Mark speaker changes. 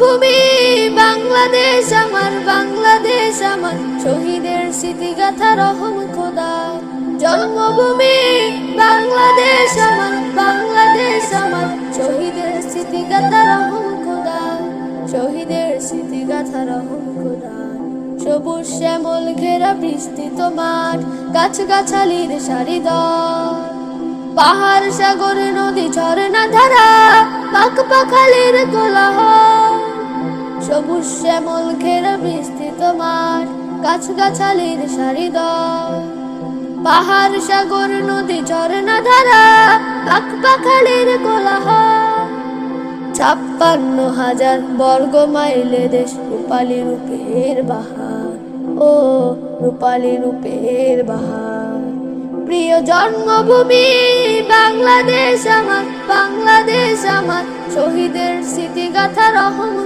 Speaker 1: জন্মভূমি বাংলাদেশ আমার, বাংলাদেশ আমার, শহীদের স্মৃতিগাথা রহম খোদা। জন্মভূমি বাংলাদেশ আমার, বাংলাদেশ আমার, শহীদের স্মৃতিগাথা রহম খোদা, শহীদের স্মৃতিগাথা রহম খোদা। সবুজ শ্যামল ঘেরা বিস্তৃত মাঠ, গাছগাছালির সারিদল, পাহাড় সাগর নদী ঝরনা ধারা, পাখ পাখালির কোলাহল। সবুজ শ্যামল ঘেরা বিস্তৃত মাঠ, গাছগাছালির সারিদল, পাহাড় সাগর নদী ঝরনা ধারা, পাখ পাখালির কোলাহল। 56,000 বর্গ মাইলে দেশ, রূপালী রূপের বাহার, ও রূপালী রূপের বাহার। প্রিয় জন্মভূমি বাংলাদেশ আমার, বাংলাদেশ আমার, শহীদের স্মৃতিগাথা রহম